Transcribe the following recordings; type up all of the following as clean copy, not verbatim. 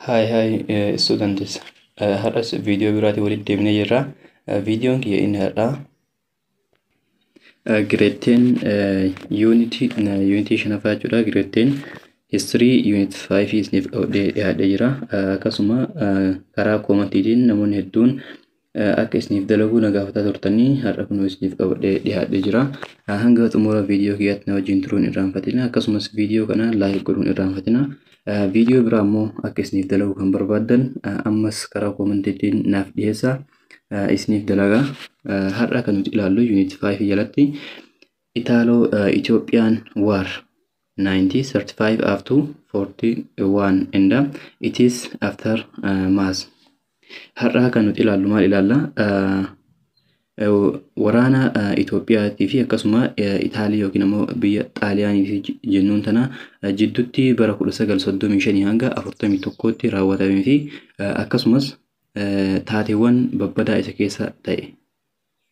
Hi, students. Har'as viidiyoo biraatiin walitti deebinee jirra. Viidiyoon kiyya inni har'aa Grade 10 Unity 5ffaa jechuudha. Grade 10 History Unit 5 isiniif dhiyaadhee jira. Akkasuma karaa koomentiitiin namoonni hedduun akka isiniif dalaguu na gaafataa turtanii har'a kunoo isiniif dhiyaadhee jira. Hanga xumura viidiyoo kiyyaatti na wajjin turuun irraanfatina. Akkasumas viidiyoo kana like godhuun irraanfatina. Viidiyoo biraa immoo akka isiniif dalaguu kan barbaaddan ammas karaa koomentiitiin naaf dhiyeessaa. Isiniif dalagaa har'a kan nuti ilaallu Unit 5 jalatti Italo-Ethiopian War 1935 up to 41 and it is after mass. Har'a kan nuti ilaallu maal ilaalla? Waraana Itoophiyaatii fi akkasuma Itaalii yookiin immoo biyya Xaaliyaanii jennuun tana jidduutti bara 1935 hanga 41tti raawwatamee fi akkasumas taateewwan babbadaa isa keessa ta'e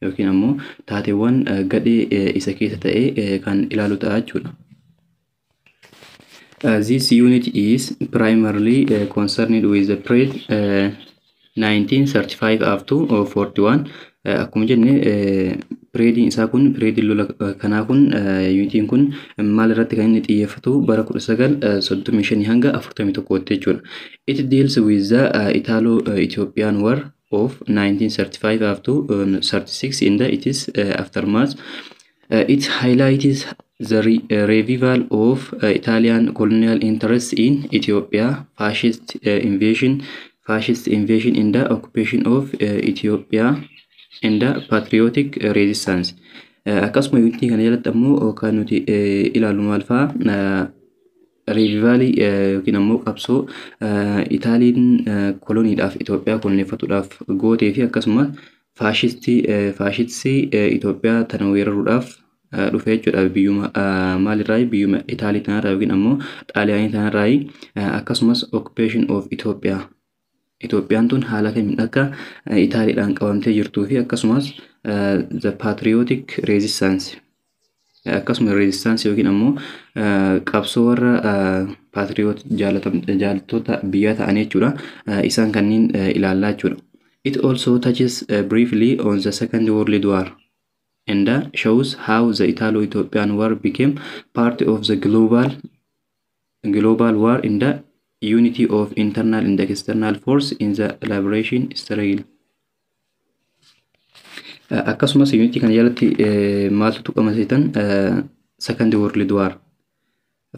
yookiin ammoo taateewwan gadhee isa keessa ta'e kan ilaalu ta'a jechuudha. This unit is primarily concerned with the period 1935 up to 41. Akkuma jenne pireediin isaa kun pireediin lola kanaa kun unitiin kun maal irratti kan inni xiyyeeffatu bara 1935 hanga 41tti jechuudha. It deals with the Italo-Ethiopian War of 1935 up to 36 and it is aftermath. It highlights the revival of Italian colonial interest in Ethiopia, fascist invasion in the occupation of Ethiopia and the patriotic resistance. Akkasuma unitii kana jalatti ammoo kan nuti ilaallu maal fa'a revivalii yookiin ammoo qabsoo Itaaliin koloniidhaaf Itoophiyaa koloneeffatuudhaaf gootee fi akkasuma faashistii Itoophiyaa tana weeraruudhaaf dhufe jechuudha. Biyyuma maalirraa biyyuma Itaalii tanarraa yookiin ammoo Xaaliyaanii tanarraa akkasumas occupation of Ethiopia. Itoophiyaan tun haala kamiin akka Itaaliidhaan qabamtee jirtuu fi akkasumas the patriotic resistance akkasuma resistance yookiin ammoo qabsoo warra patriot jaalattoota biyyaa ta'anii jechuudha. Isaan kanneen ilaallaa jechuudha. It also touches briefly on the Second World War and shows how the Italo-Ethiopian War became part of the global war in the unity of internal and external force in the liberation struggle. Akkasumas unity kana jalatti maaltu tuqama seetan Second World War.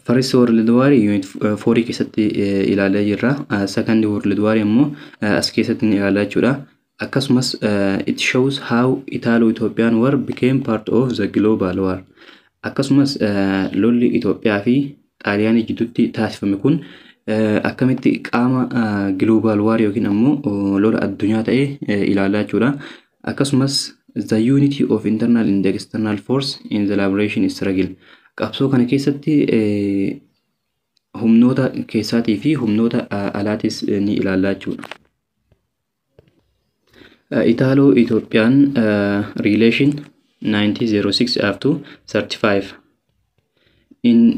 First World War unit 4 keessatti ilaalaa jirra. Second World War immoo as keessatti ilaalaa jechuudha. Akkasumas it shows how Italo-Ethiopian War became part of the global war. Akkasumas lolli Itoophiyaa fi Xaaliyaanii jidduutti taasifame kun akkamitti qaama global war yookiin ammoo lola addunyaa ta'e ilaalaa jechuudha. Akkasumas the unity of internal and external force in the liberation struggle. Qabsoo kana keessatti humnoota keessaatii fi humnoota alaatis ni ilaalaa jechuudha. Italo-Ethiopian relation 1906 up to 35. In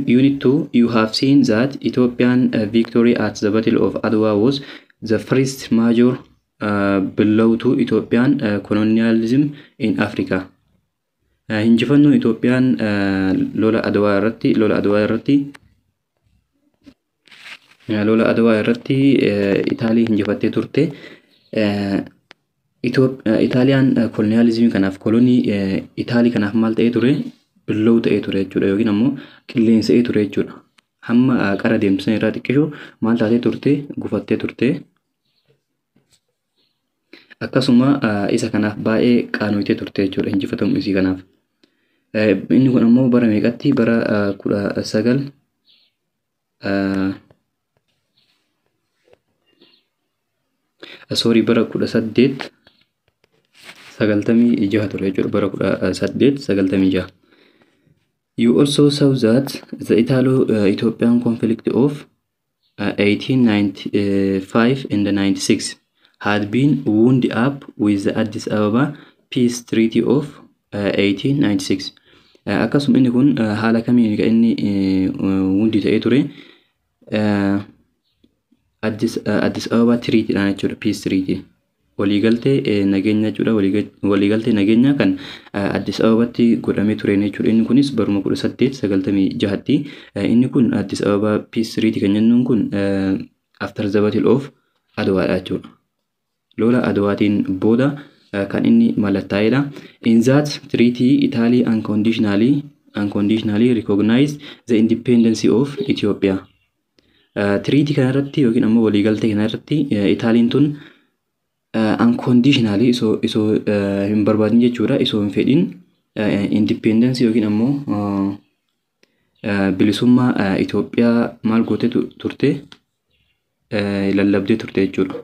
Unit 2, you have seen that Ethiopian victory at the Battle of Adwa was the first major blow to Ethiopian colonialism in Africa. Injifannoo Itoophiyaan lola Adwaa irratti Itaalii injifattee turte. Itaaliyaan kolonializimii kanaaf kolonii Itaalii kanaaf maal ta'ee ture? Billow ta'ee ture jechuudha yookiin ammoo qilleensa'ee ture jechuudha. Hamma qara deemsan irraa xiqqishu maal taatee turte? Gufattee turte. Akkasuma isa kanaaf baay'ee qaanoyitee turte jechuudha injifatamuu isii kanaaf. Inni kun ammoo bara meeqatti? Bara 1896 ture jechuudha. Bara 1896. You also saw that the Italo-Ethiopian conflict of 1895 and 96 had been wound up with the Addis Ababa Peace Treaty of 1896. Akkasuma inni kun haala kamiin inni wundi ta'ee ture Addis Ababa Treaty dhaan jechuudha. Peace Treaty. Waliigaltee nageenya jechuudha. Waliigaltee nageenya kan Addis Ababatti godhamee ture jechuudha. Inni kunis baruma 1896tti. Inni kun Addis Ababa Peace Treaty kan jennuun kun after the battle of Adwa dha jechuudha. Lola Adwaatiin booda kan inni mallattaa'edha. In that treaty, Italy unconditionally recognized the independence of Ethiopia. Treaty kanarratti yookiin ammoo waliigaltee kanarratti Itaaliin tun unconditionally isoo hin barbaadin jechuudha. Isoo hin fedhin independence yookiin ammoo bilisummaa Itoophiyaa maal gootee turte lallabdee turte jechuudha.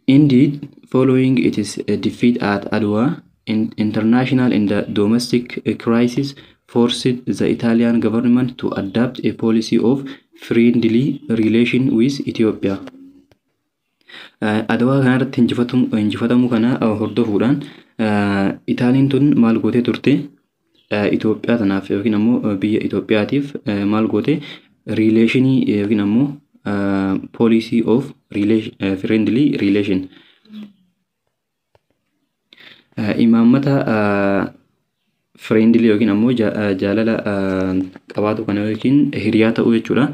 Indeed, following its defeat at Adwa, international and the domestic crisis forced the Italian government to adopt a policy of friendly relation with Ethiopia. Adwa kanarratti injifatamuu kana hordofuudhaan Itaaliin tun maal gootee turte Itoophiyaa tanaaf yookiin ammoo biyya Itoophiyaatiif maal goote relationii yookiin ammoo policy of friendly relation. Imaammata friendly yookiin ammoo jaalala qabaatu kana yookiin hiriyaa ta'uu jechuudha.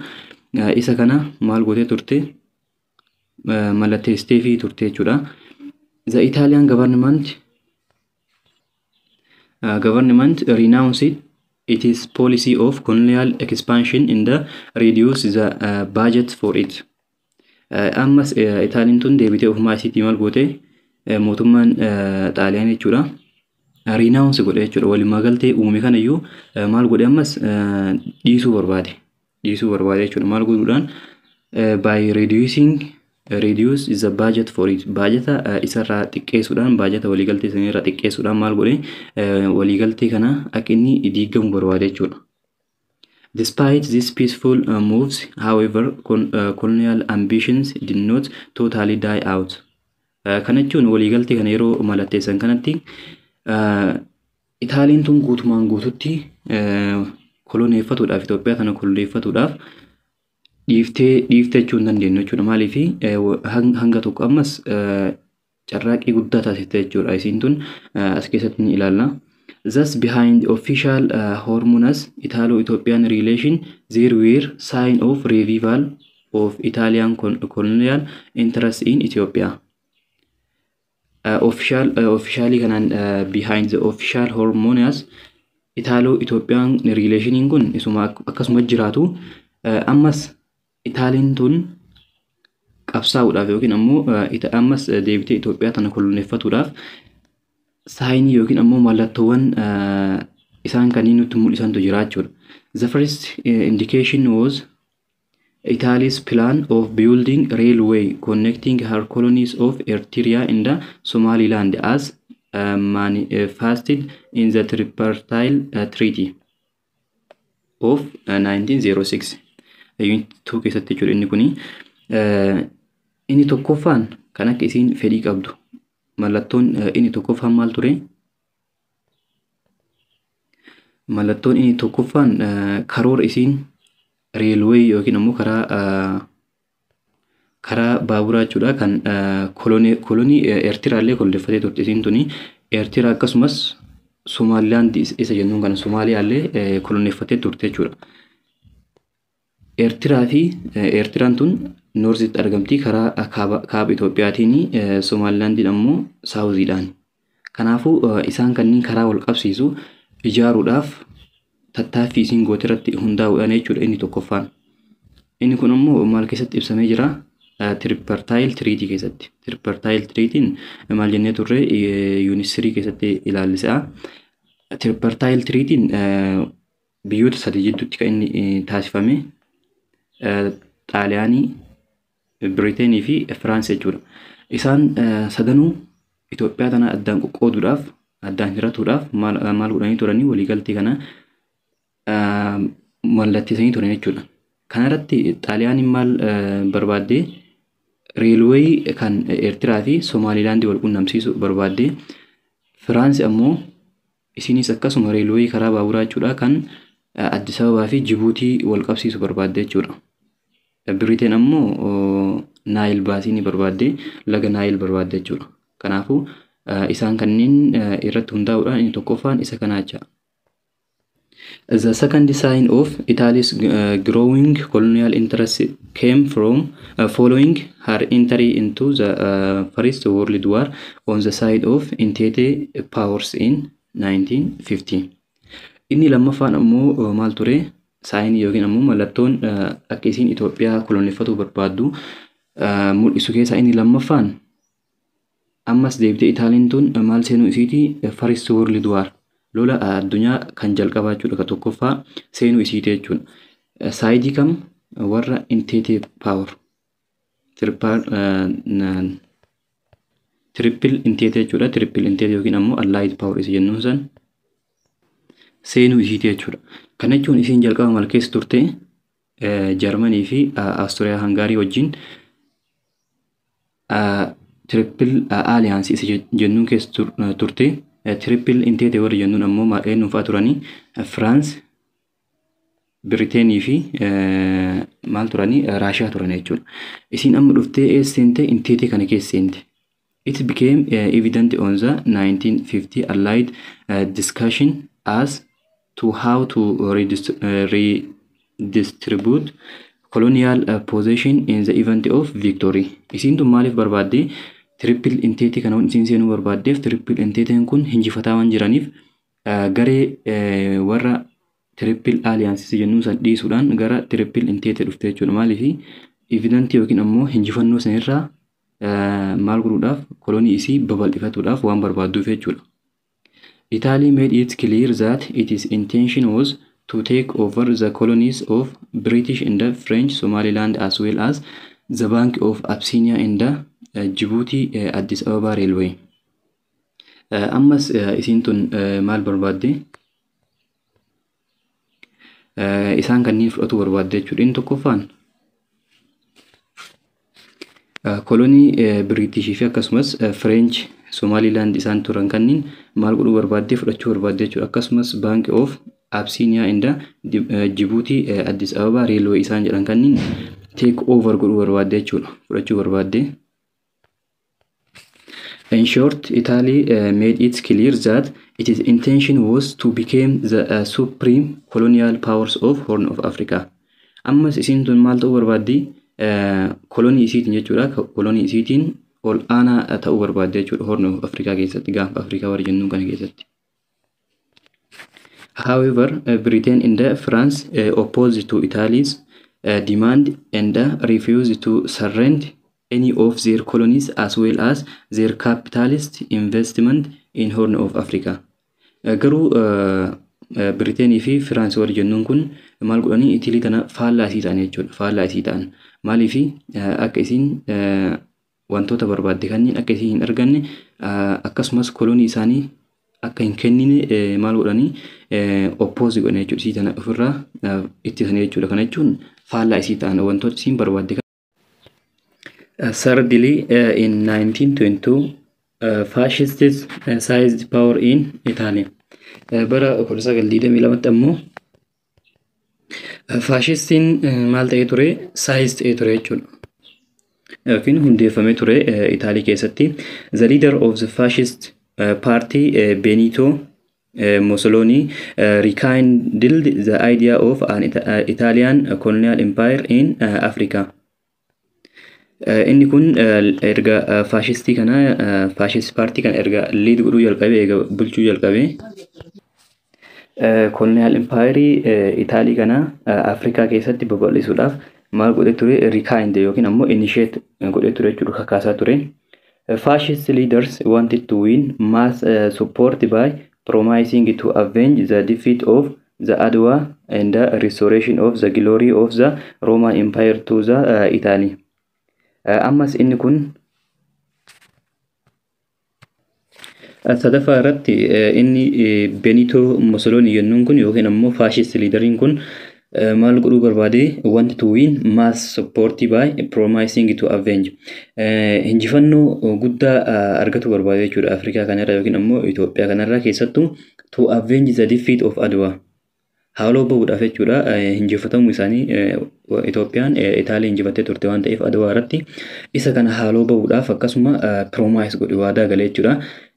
Isa kana maal gootee turte mallatteessitee fi turte jechuudha. The Italian government renounced its policy of colonial expansion and reduced the budget for it. Ammas Itaaliin tun deebitee ofumaa isiitii maal goote mootummaan Xaaliyaan jechuudha. Renounce godhe jechuudha. Walumaa galtee uume kanayyuu maal godhe ammas dhiisuu barbaade jechuudha. Maal godhuudhaan by reduce the budget for it. Baajata isarraa xiqqeessuudhaan baajata waliigaltee sanirraa xiqqeessuudhaan maal godhe waliigaltee kana akka inni diigamu barbaade jechuudha. Despite these peaceful moves, however, colonial ambitions did not totally die out. Kana jechuun waliigaltee kana yeroo mallatteessan kanatti Itaaliin tun guutumaan guututti koloneeffatuudhaaf Itoophiyaa tana koloneeffatuudhaaf dhiiftee jechuu hin dandeenyu jechuudha. Maaliif hanga tokko ammas carraaqqii guddaa taasiste jechuudha. Isiin tun as keessatti ni ilaalla. Thus behind official harmonious Italo-Ethiopian relation there were signs of revival of Italian colonial interest in Ethiopia. Officially kanan behind the official harmonious Italo-Ethiopian relation kun isuma akkasuma jiraatu ammas Itaaliin tun qabsaa'uudhaaf yookiin ammoo ammas deebitee Itoophiyaa tana koloneeffatuudhaaf saayinii yookiin ammoo mallattoowwan isaan kanneen nutti mul'isantu jira jechuudha. The first indication was Italy's plan of building railway connecting her colonies of Eritrea and Somaliland as manifested in the Tripartite Treaty of 1906. Unit 2 keessatti jechuudha inni kuni. Inni tokkoffaan kan akka isiin fedhii qabdu. Mallattoon inni tokkoffaan maal ture? Mallattoon inni tokkoffaan karoora isiin railway yookiin ammoo karaa baaburaa jechuudha kan kolonii Eertiraallee koloneeffatee turte isiin tuni. Eertiraa akkasumas Somaliland isa jennuun kana Somaaliyaallee koloneeffatee turte jechuudha. Eertiraan tun noorzitti argamti karaa kaaba Itoophiyaatiin, Somalilaandiin ammoo saawuziidhaan. Kanaafuu isaan kanneen karaa wal qabsiisu ijaaruudhaaf tattaaffii isiin goote irratti hundaa'uudhaan jechuudha inni tokkoffaan. Inni kun ammoo maal keessatti ibsamee jira? Tripartite Treaty keessatti. Tripartite Treaty'n maal jennee turre Unit 3 keessatti ilaallisaa. Tripartite Treaty'n biyyoota sadii jidduutti kan inni taasifame. Xaaliyaanii, Biriiteenii fi Firaansi jechuudha. Isaan sadanuu Itoophiyaa tana addaan qoqqooduudhaaf, addaan hiratuudhaaf maal godhanii turanii waliigaltee kana mallatteessanii turan jechuudha. Kanarratti Xaaliyaaniin maal barbaadde reelweey kan Eertiraa fi Somaalilaandii wal quunnamsiisu barbaadde. Firaansi ammoo isinis akkasuma reelweey karaa baaburaa jechuudha kan Addis Ababaa fi Jibuutii wal qabsiisu barbaadde jechuudha. Biriteen ammoo Naayil baasii ni barbaadde laga Naayil barbaadde jechuudha. Kanaafuu isaan kanneen irratti hundaa'uudhaan inni tokkoffaan isa kanaa jecha. The second sign of Italy's growing colonial interest came from following her entry into the First World War on the side of Entente powers in 1950. Inni lammaffaan ammoo maal ture? Saayinii yookiin ammoo mallattoon akka isiin Itoophiyaa koloneeffatuu barbaaddu mul'isu keessaa inni lammaffaan ammas deebitee Itaaliin tun maal seenuu isiiti? First World War lola addunyaa kan jalqabaa jechuudha. Ka tokkoffaa seenuu isiiti jechuudha. Saayidii kam? Warra Entente power triple Entente jechuudha. Triple Entente yookiin ammoo Allied power isa jennuun san seenuu isiiti jechuudha. Kana jechuun isiin jalqaba maal keessa turte? Jarmanii fi Austria Hungary wajjin triple alliance isa jennuun keessa turte. Triple Entente warra jennuun ammoo eenyuun fa'aa turanii? France, Briteenii fi maal turanii? Raashiyaa turan jechuudha. Isiin amma dhuftee seente Entente kana keessa seente. It became evident on the 1950 Allied discussion as to how to redistribute colonial possession in the event of victory. Isiin tun maaliif barbaadde? Triple Entente kana isiin seenuu barbaaddeef Triple Ententeen kun hinjifataa waan jiraniif garee warra Triple Alliance jennuun san dhiisuudhaan gara Triple Entente dhufte jechuudha. Maaliif evident yookiin ammoo hinjifannoo sanirraa maal godhuudhaaf kolonii isii babal'ifatuudhaaf waan barbaadduuf jechuudha. Italy made it clear that its intention was to take over the colonies of British and the French Somaliland as well as the Bank of Abyssinia and the Djibouti Addis Ababa Railway. Ammas isiin tun maal barbaadde? Isaan kanneen fudhatu barbaadde jechuudha. Inni tokkoffaan kolonii Biriitishii fi akkasumas French Somaliland isaan turan kanneen maal godhuu barbaadde? Fudhachuu barbaadde jechuudha. Akkasumas Bank of Abyssinia and Djibouti Addis Ababa Railway isaan jedhan kanneen take over godhuu barbaadde jechuudha. Fudhachuu barbaadde. In short, Italy made it clear that its intention was to become the supreme colonial powers of Horn of Africa. Ammas isiin tun maal ta'uu barbaaddi? Kolonii isiitiin jechuudha. Kolonii isiitiin ol aanaa ta'uu barbaadde jechuudha. Horn of Africa keessatti, gaanfa Afrikaa warra jennuun kana keessatti. However, Britain and France opposed to Italy's demand and refused to surrender any of their colonies as well as their capitalist investment in Horn of Africa. Garuu Briteenii fi Firaansi warri jennuun kun maal godhanii Itilii tana faallaa isii ta'an jechuudha. Faallaa isii ta'an maaliif akka isiin wantoota barbaadde kanneen akka isiin hin arganne akkasumas kolonii isaanii akka hin kennine maal godhanii oppoozi godhanii jechuudha. Isii tana ofirraa ittisanii jechuudha. Kana jechuun faallaa isii ta'an wantoota isiin barbaadde. Thirdly, in 1922, fascists seized power in Italy. Bara 1922 ammoo fascistiin maal ta'ee ture? Seized ta'ee ture jechuudha. Yookiin hundeeffamee ture Itaalii keessatti. The leader of the fascist party, Benito Mussolini, rekindled the idea of an Italian colonial empire in Africa. Inni kun erga faashistii kana faashist paartii kana erga liid godhuu jalqabee eega bulchuu jalqabee kolonial empire Itaalii kana Afrikaa keessatti babal'isuudhaaf maal godhee ture? Rekind yookiin ammoo initiate godhee ture jechuudha. Kakaasaa ture. Fascist leaders wanted to win mass support by promising to avenge the defeat of the Adwa and the restoration of the glory of the Roman Empire to the Italy. Ammas inni kun sadaffaa irratti inni Benito Mussolini jennuun kun yookiin ammoo fascist leaderiin kun maal godhuu barbaade? Want to win mass support by promising to avenge. Injifannoo guddaa argatu barbaade jechuudha. Afrikaa kanarra yookiin ammoo Itoophiyaa kanarra keessattuu to avenge the defeat of Adwa. Haaloo bahuudhaaf jechuudha. Injifatamuu isaanii Itoophiyaan Itaalii injifattee turte waan ta'eef Adwaa irratti isa kana haaloo bahuudhaaf akkasuma promise godhe waadaa galee jechuudha.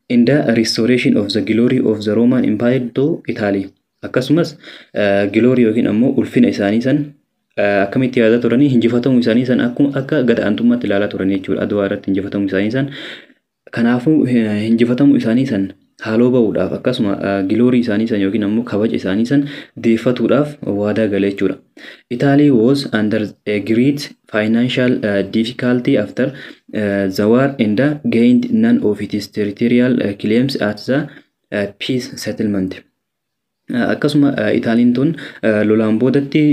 In the restoration of the glory of the Roman Empire to Italy. Akkasumas glory yookiin ammoo ulfina isaanii san akkamitti yaadaa turanii injifatamuu isaanii san akka gad-aantummaatti ilaalaa turanii jechuudha. Adwaa irratti injifatamuu isaanii san kanaafuu injifatamuu isaanii san haaloo bahuudhaaf akkasuma glory isaanii san yookiin ammoo kabaja isaanii san deeffatuudhaaf waadaa galee jechuudha. Italy was under a great financial difficulty after the war and gained none of its territorial claims at the peace settlement. Akkasuma Itaaliin tun lolaan boodatti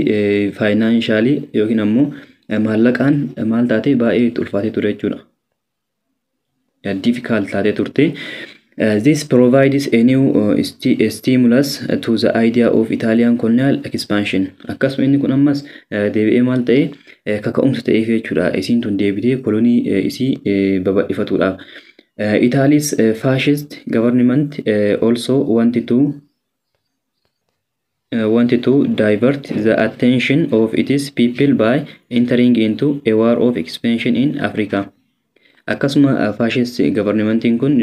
financially yookiin ammoo maallaqaan maal taate baay'ee ulfaatee ture jechuudha. Difficult taatee turte. This provides a new stimulus to the idea of Italian colonial expansion. Akkasuma inni kun ammas deebi'ee maal ta'e kaka'umsa ta'eef jechuudha. Isiin tun deebitee kolonii isii babal'ifatuudhaaf. Italy's fascist government also wanted to divert the attention of its people by entering into a war of expansion in Africa. Akkasuma fascist governmentiin kun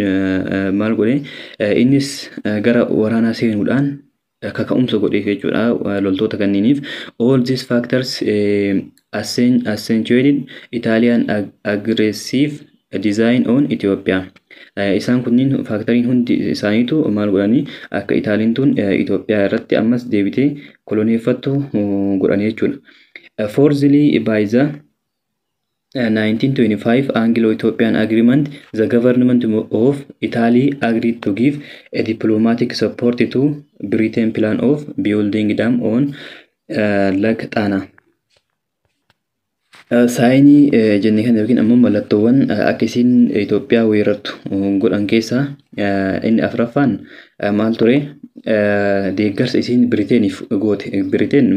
maal godhe innis gara waraanaa seenuudhaan kaka'umsa godheef jechuudha loltoota kanniiniif. All these factors accentuated Italian aggressive design on Ethiopia. Isaan kunniin faaktoriin hundi isaaniitu maal godhanii akka Itaaliin tun Itoophiyaa irratti ammas deebitee koloneeffattu godhanii jechuudha. Fourthly, by the 1925 Anglo-Ethiopian Agreement, the government of Italy agreed to give a diplomatic support to Britain plan of building dam on Lake Tana. Saayinii jennee kan yookiin ammoo mallattoowwan akka isiin Itoophiyaa weerartu godhan keessaa inni afuraffaan maal ture deeggarsa isiin Biriteeniif goote. Biriteen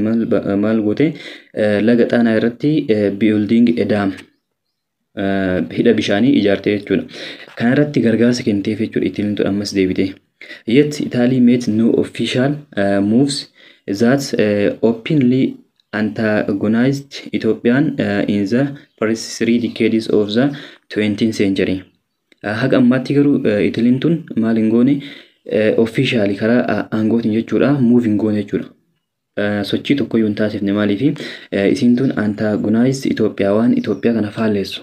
maal goote laga Xaanaa irratti building a dam hidha bishaanii ijaarte jechuudha. Kana irratti gargaarsa kenniteef jechuudha Italiin tun ammas deebite. Yet Italy made no official moves that openly antagonized Ethiopian in the first 3 decades of the 20th century. Haga ammaatti garuu Italiin tun maal hin goone officially karaa aangootiin jechuudha move hin goone jechuudha. Sochii tokkoyyuu hin taasifne maaliifi isiin tun antagonized Itoophiyaa waan Itoophiyaa kana faalleessu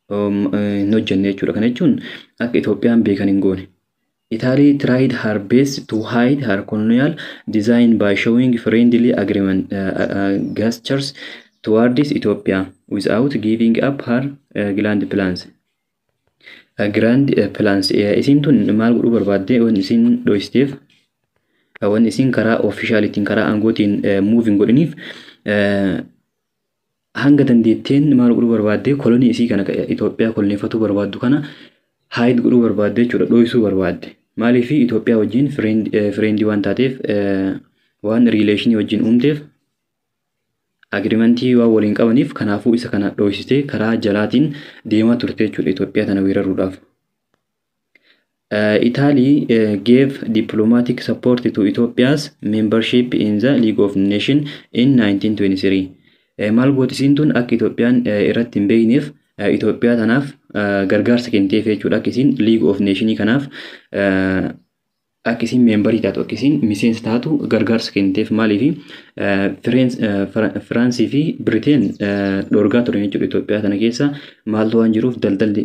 hin hojjenne jechuudha. Kana jechuun akka Itoophiyaan beekan hin goone. Italy tried her best to hide her colonial design by showing friendly gestures towards Ethiopia without giving up her grand plans. Isiin tun maal godhuu barbaadde wanni isiin dho'isteef wanni isiin karaa officialitiin karaa aangootiin move hin godhiniif hanga dandeetteen maal godhuu barbaadde kolonii isii kana Itoophiyaa koloneeffatuu barbaaddu kana hide godhuu barbaadde jechuudha dho'isuu barbaadde. Maaliifi Itoophiyaa wajjin friendly waan taateef waan relationii wajjin uumteef agreementii waan waliin qabaniif kanaafuu isa kana dho'isitee karaa jalaatiin deemaa turte jechuudha Itoophiyaa tana weeraruudhaaf. Italy gave diplomatic support to Ethiopia's membership in the League of Nations in 1923. Maal gooti isiin tun akka Itoophiyaan irratti hin beekneef Itoophiyaa tanaaf gargaarsa kenniteef jechuudha. Akka isiin League of Nations kanaaf akka isiin membarii taatu akka isiin miseensa taatu gargaarsa kenniteef maaliifi Firaansii fi Biriteen dhorgaa turan jechuudha Itoophiyaa tana keessa maaltu waan jiruuf daldalli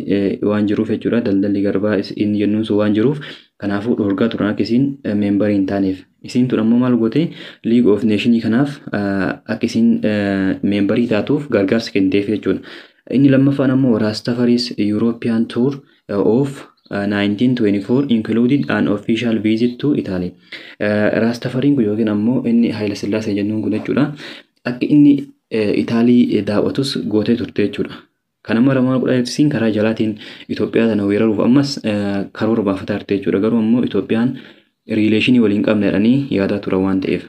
waan jiruuf jechuudha daldalli garbaa inni jennuun sun waan jiruuf kanaafuu dhorgaa turan akka isiin membarii hin taaneef. Isiin tun ammoo maal goote League of Nations kanaaf akka isiin membarii taatuuf gargaarsa kenniteef jechuudha. Inni lammaffaan ammoo Rastafari's European tour of 1924 included an official visit to Italy. Rastafariin kun yookiin ammoo inni Haayila Sillaasee jennuun kun jechuudha akka inni Itaalii daawwatus gootee turte jechuudha. Kana mara maal godhatiin karaa jalaatiin Itoophiyaa tana weeraruuf ammas karoora baafataa turte jechuudha. Garuu ammoo Itoophiyaan relationii waliin qabna jedhanii yaadaa turan waan ta'eef.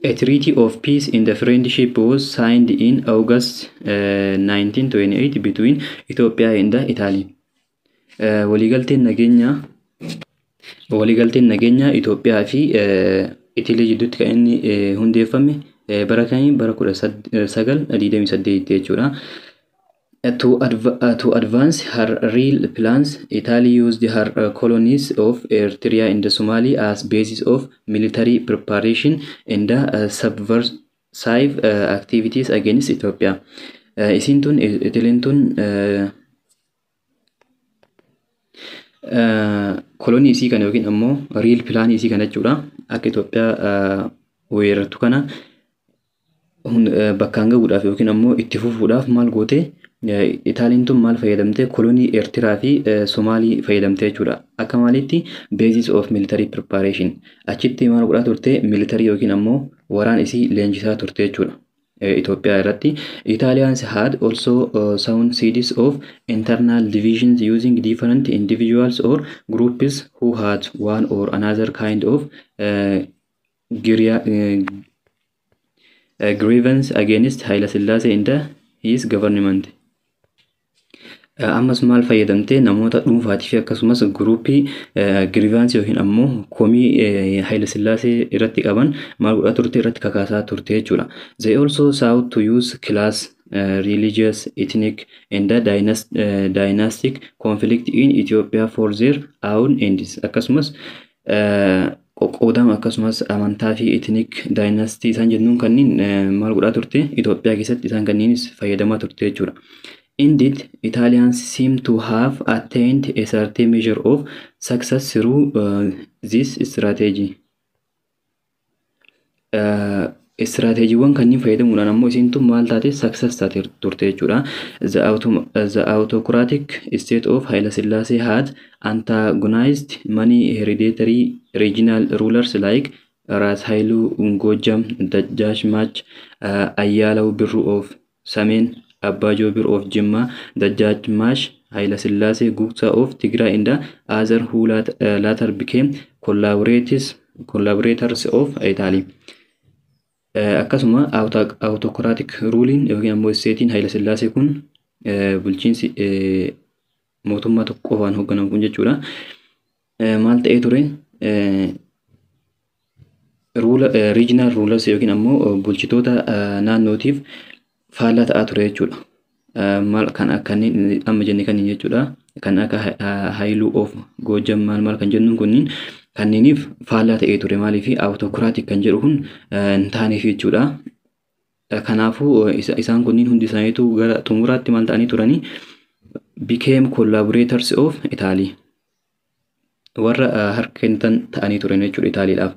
A treaty of peace in the friendship was signed in August 1928 between Ethiopia and Italy. Waliigalteen nageenya Itoophiyaa fi Itilee jidduutti kan inni hundeeffame bara kanii bara 1928 jechuudha. To advance her real plans, Italy used her colonies of Eritrea and Somali as basis of military preparation and subversive activities against Ethiopia. Isin tun Itileen tun kolonii isii kana yookiin ammoo riil pilaanii isii kana jechuudha. Akka Itoophiyaa weerartu kana bakkaan gahuudhaaf yookiin ammoo itti fufuudhaaf maal goote Itaaliin tun maal fayyadamte kolonii Eertiraa fi Somaalii fayyadamte jechuudha. Akka maalitti basis of military preparation achitti maal godhaa turte militarii yookiin ammoo waraan isii leenjisaa turte jechuudha. Ethiopia irratti Italians had also sown seeds of internal divisions using different individuals or groups who had one or another kind of grievance against Haile Selassie and his government. Ammas maal fayyadamte namoota dhuunfaatii fi akkasumas gruupii grievance yookiin ammoo komii Haile Sillaasee irratti qaban maal godhaa turte irratti kakaasaa turte jechuudha. They also sought to use class, religious, ethnic and dynastic conflict in Ethiopia for their own ends. Akkasumas qoqqoodama akkasumas amantaa fi ethnic dynasty isaan jennuun kanneen maal godhaa turte Itoophiyaa keessatti isaan kanneenis fayyadamaa turte jechuudha. Indeed, Italians seem to have attained a certain measure of success through this strategy. Strategiiwwan kanneen fayyadamuudhaan ammoo isin tun maal taate success taate turte jechuudha. The autocratic state of Haile Selassie had antagonized many hereditary regional rulers like Ras Hailu Ngojam, Dajjashmach Ayyaalaw Birru of Samen, Abba Jobir of Jimma, Dajjashmach Haile Selassie Gugsa of Tigray and other who later became collaborators of Italy. Akkasuma autocratic ruling yookiin ammoo seetiin Haile Sillaasee kun bulchiinsi mootummaa tokko qofaan hoogganamu kun jechuudha. Maal ta'ee ture regional rulers yookiin ammoo bulchitoota naannootiif faallaa ta'aa ture jechuudha. Maal kan akkaniin amma jenne kanneen jechuudha. Kan akka Hailuu of Gojam maal kan jennuun kunniin kanneeniif faallaa ta'ee ture maaliif autocratic kan jedhu kun hin taaneef jechuudha. Kanaafuu isaan kunniin hundi isaaniitu gara xumuraatti maal ta'anii turanii became collaborators of Italy. Warra harka kennitan ta'anii turan jechuudha Itaaliidhaaf.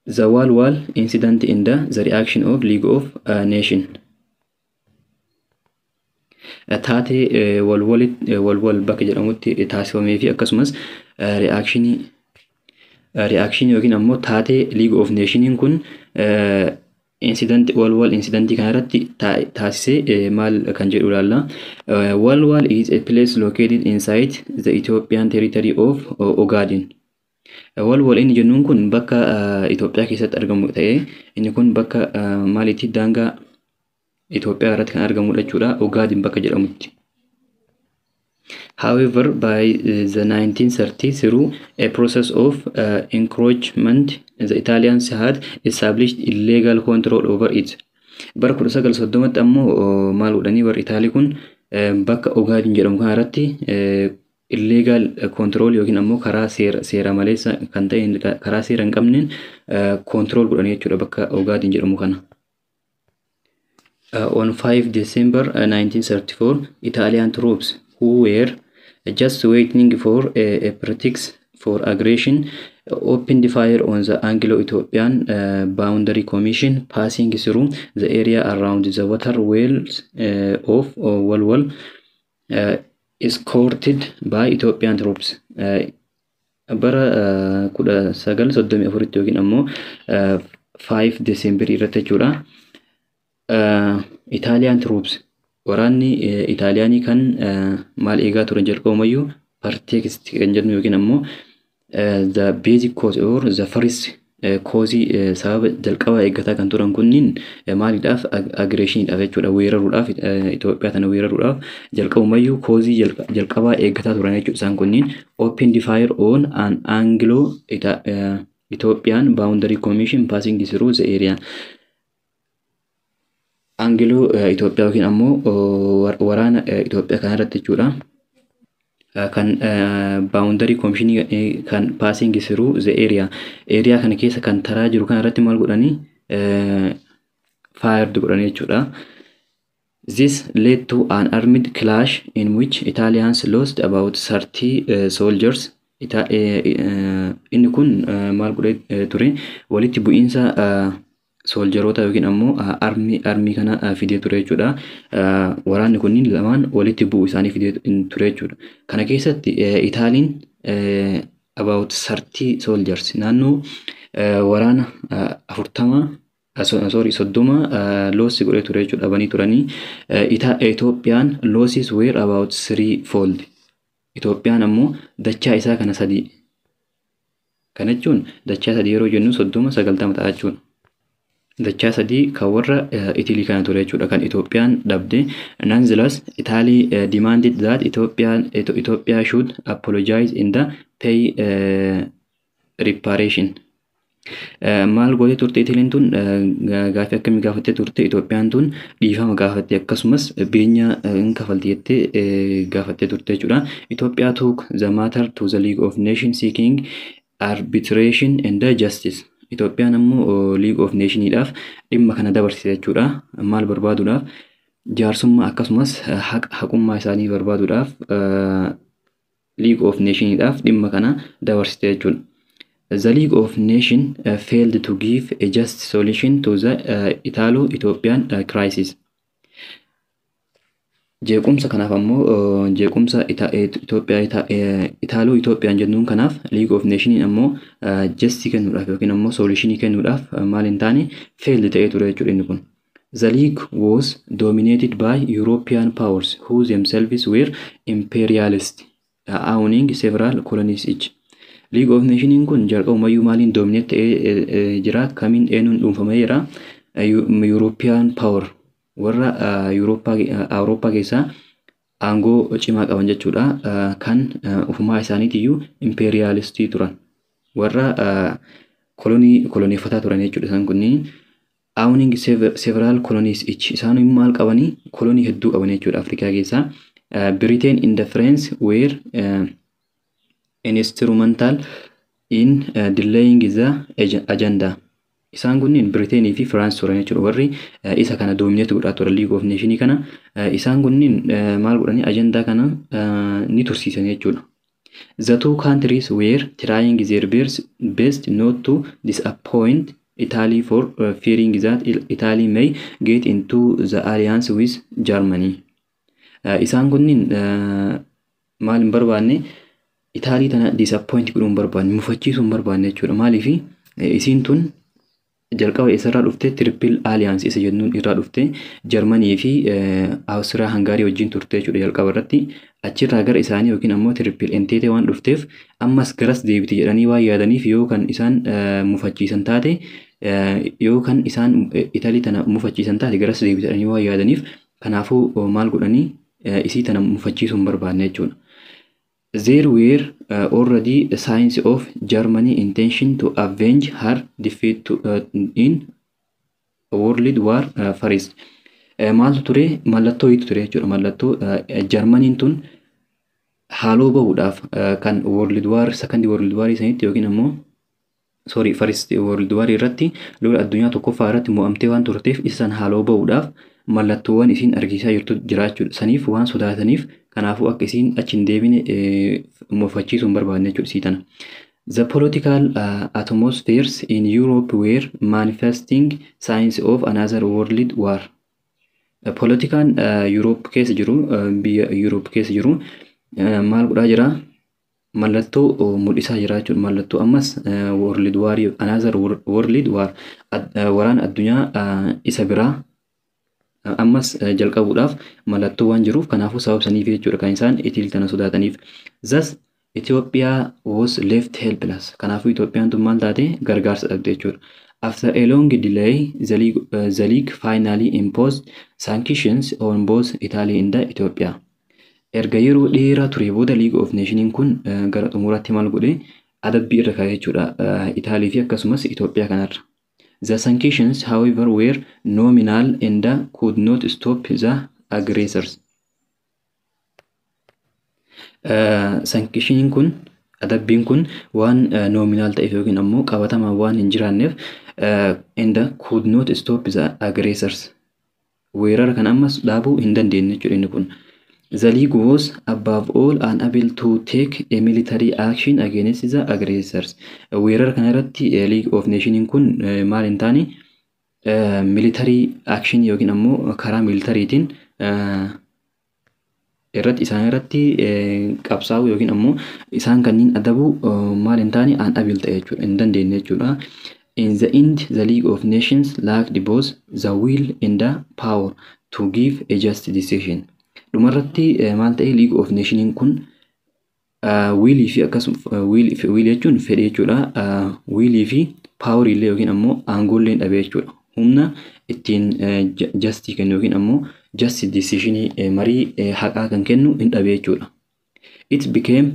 The Walwal incident in the reaction of League of Nations. Taatee walwal bakka jedhamutti taasifamee fi akkasumas reaction yookiin ammoo taatee League of Nations kun walwal incidentii kana irratti taasisee maal kan jedhu ilaalla. Walwal is a place located inside the Ethiopian territory of Ogaden. Walwal inni jennuun kun bakka Itoophiyaa keessatti argamu ta'ee inni kun bakka maalitti daangaa Itoophiyaa irratti kan argamudha jechuudha. Ogaden bakka jedhamutti. However, by the 1930s, through a process of encroachment, the Italians had established illegal control over it. Bara 1930 ammoo maal godhanii warri Itaalii kun bakka Ogaden jedhamu kana irratti illegal control yookiin ammoo karaa seera maleessa kan ta'e karaa seera hin qabneen control godhanii jechuudha bakka Ogaden jedhamu kana. On 5 December 1934, Italian troops who were just waiting for a pretext for aggression opened fire on the Anglo-Ethiopian Boundary Commission passing through the area around the water wells of Walwal, escorted by Ethiopian troops. Bara 1934 yookiin ammoo 5 December irratti jechuudha. Italian troops waraanni Itaaliyaanii kan maal eegaa turan jalqabumayyuu pretext kan jennu yookiin ammoo the basic cause or the first cause sababa jalqabaa eeggataa kan turan kunniin maaliidhaaf aggressioniidhaaf jechuudha. Weeraruudhaaf Itoophiyaa tana weeraruudhaaf jalqabumayyuu cause jalqabaa eeggataa turan jechuudha. Isaan kunniin opened fire on an Ethiopian Boundary Commission passing through the area. Angiloo Itoophiyaa yookiin ammoo waraana Itoophiyaa kana irratti jechuudha. Kan boundary commission kan passing through the area. Area kana keessa kan taraa jiru kana irratti maal godhanii fired godhanii jechuudha. This led to an armed clash in which Italians lost about 30 soldiers. Inni kun maal godhee ture walitti bu'iinsa soldiroota yookiin ammoo armii kana fidee ture jechuudha. Waraanni kunniin lamaan walitti bu'uu isaanii fidee ture jechuudha. Kana keessatti Itaaliin about 30 soldiers naannoo waraana 30 loss godhee ture jechuudha banii turanii. Ethiopian losses were about 3-fold. Itoophiyaan ammoo dachaa isaa kana sadii. Kana jechuun dachaa sadii yeroo jennu 30-90 ta'a jechuudha. Dachaa sadii kan warra Italy kana ture jechuudha kan Itoophiyaan dhabde. Nonetheless, Italy demanded that Ethiopia should apologize in the pay reparation. Maal godhee turte Italiin tun gaaffii akkamii gaafattee turte Itoophiyaan tun dhiifama gaafattee akkasumas beenya hin kafalti jettee gaafattee turte jechuudha. Ethiopia took the matter to the League of Nations seeking arbitration and justice. Itoophiyaan ammoo League of Nationsdhaaf dhimma kana dabarsite jechuudha. Maal barbaaduudhaaf jaarsummaa akkasumas haqummaa isaanii barbaaduudhaaf League of Nationsdhaaf dhimma kana dabarsite jechuudha. The League of Nations failed to give a just solution to the Italo-Ethiopian crisis. Jeequmsa kanaaf ammoo jeequmsa Italo-Ethiopian jennuun kanaaf League of Nations ammoo justice kennuudhaaf yookiin ammoo solutionii kennuudhaaf maal hin taane failed ta'ee ture jechuudha inni kun. The League was dominated by European powers who themselves were imperialist, owning several colonies each. League of Nations kun jalqabumayyuu maaliin dominate ta'ee jira kamiin eenyuun dhuunfameera European power warra Awurooppaa keessaa aangoo cimaa qaban jechuudha kan ufumaa isaaniitiyyuu imperialistii turan warra koloneeffataa turan jechuudha isaan kunniin owning several colonies each isaan maal qabanii kolonii hedduu qaban jechuudha Afrikaa keessaa. Britain and the French were instrumental in delaying the agenda. Isaan kunniin Britain fi France turan jechuudha warri isa kana dominate godhaa ture League of Nations kana isaan kunniin maal godhanii ajandaa kana ni tursiisan jechuudha. The two countries were trying their best not to disappoint Italy for fearing that Italy may get into the alliance with Germany. Isaan kunniin maal hin barbaanne Italy tana disappoint godhuu hin barbaanne mufachiisuu hin barbaanne jechuudha. Maaliif isiin tun jalqaba isarraa dhufte triple alliance isa jennuun irraa dhufte Germany fi Austria Hungary wajjin turte jechuudha jalqaba irratti achirraa gara isaanii yookiin ammoo triple entente waan dhufteef ammas garas deebiti jedhanii waan yaadaniif yoo kan isaan mufachiisan taate yoo kan isaan Italy tana mufachiisan taate garas deebiti jedhanii waan yaadaniif kanaafuu maal godhanii isii tana mufachiisuu hin barbaanne jechuudha. There were already signs of Germany's intention to avenge her defeat in World War First. Maaltu ture mallattoo itti ture jechuudha mallattoo Germany'n tun haaloo bahuudhaaf kan World War Second World War isanitti yookiin ammoo First World War irratti lola addunyaa tokkoffaa irratti mo'amtee waan turteef isaan haaloo bahuudhaaf mallattoowwan isiin argisiisaa jirtu jiraachuudha. Saniif waan sodaataniif kanaafuu akka isiin achi hin deebine mufachiisuu hin barbaanne jechuudha isii tana. The political atmospheres in Europe were manifesting signs of another world war. Politikaan Europe keessa jiru biyya Europe keessa jiru maal godhaa jira mallattoo mul'isaa jira jechuudha. Mallattoo ammas world war another world war waraan addunyaa isa biraa ammas jalqabuudhaaf mallattoo waan jiruuf kanaafuu sababsaniif jechuudha kan isaan Italy tana sodaataniif. Thus Ethiopia was left helpless. Kanaafuu Itoophiyaan tun maal taate gargaarsa dhabde jechuudha. After a long delay, the League finally imposed sanctions on both Italy and Ethiopia. Erga yeroo dheeraa ture booda League of Nations kun gara xumuraatti maal godhe adabbii irra kaa'ee jechuudha Itaalii fi akkasumas Itoophiyaa kanarra. The sanctions, however, were nominal and could not stop the aggressors. Sankishiniin kun adabbiin kun waan nominaal ta'eef yookiin ammoo qabatamaa waan hin jiraanneef and could not stop the aggressors. Weerara kan ammas dhaabuu hin dandeenye jechuudha inni kun. The League was above all unable to take a military action against the aggressors. Weerara kana irratti League of Nations kun maal hin taane military action yookiin ammoo karaa militariitiin isaan irratti qabsaa'u yookiin ammoo isaan kanneen adabuu maal hin taane unable ta'e jechuudha hin dandeenye jechuudha. In the end, the League of Nations lacked both the will and the power to give a just decision. Dhumarratti maal ta'e League of Nations kun wiilii fi akkasuma wiilii jechuun fedhii jechuudha. Wiilii fi power illee yookiin ammoo aangoo illee dhabee jechuudha. Humna ittiin justii kennu yookiin ammoo just decision marii haqaa kan kennu hin dhabee jechuudha. It became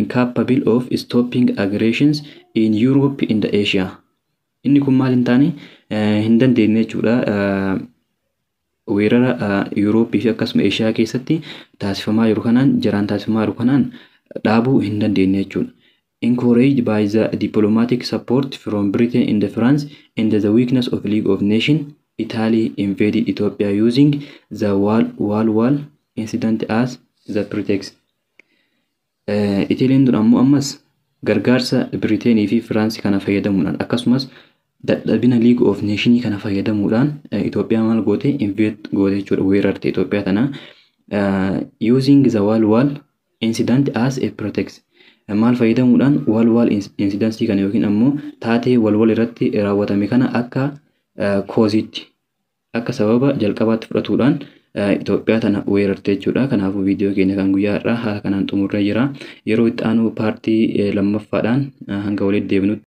incapable of stopping aggressions in Europe and Asia. Inni kun maal hin taane hin dandeenye jechuudha. Weerara Eurooppii fi akkasuma Eeshiyaa keessatti taasifamaa jiru kanaan jaraan taasifamaa jiru kanaan dhaabuu hin dandeenye jechuudha. Encouraged by the diplomatic support from Britain and France and the weakness of League of Nations, Italy invaded Ethiopia using the wall incident as the pretext. Italiin dun ammoo ammas gargaarsa Briteenii fi Firaansii kana fayyadamuudhaan akkasumas dadhabina League of Nations kana fayyadamuudhaan Itoophiyaa maal goote invade goote jechuudha weerarte Itoophiyaa tana using the wall incident as a pretext. Maal fayyadamuudhaan wal incident kana yookiin ammoo taatee wal irratti raawwatame kana akka kooziitti akka sababa jalqabaatti fudhatuudhaan Itoophiyaa tana weerarte jechuudha. Kanaafuu viidiyoo keenya kan guyyaa har'aa haala kanaan xumurree jira. Yeroo itti aanu paartii lammaffaadhaan hanga walitti deebinutti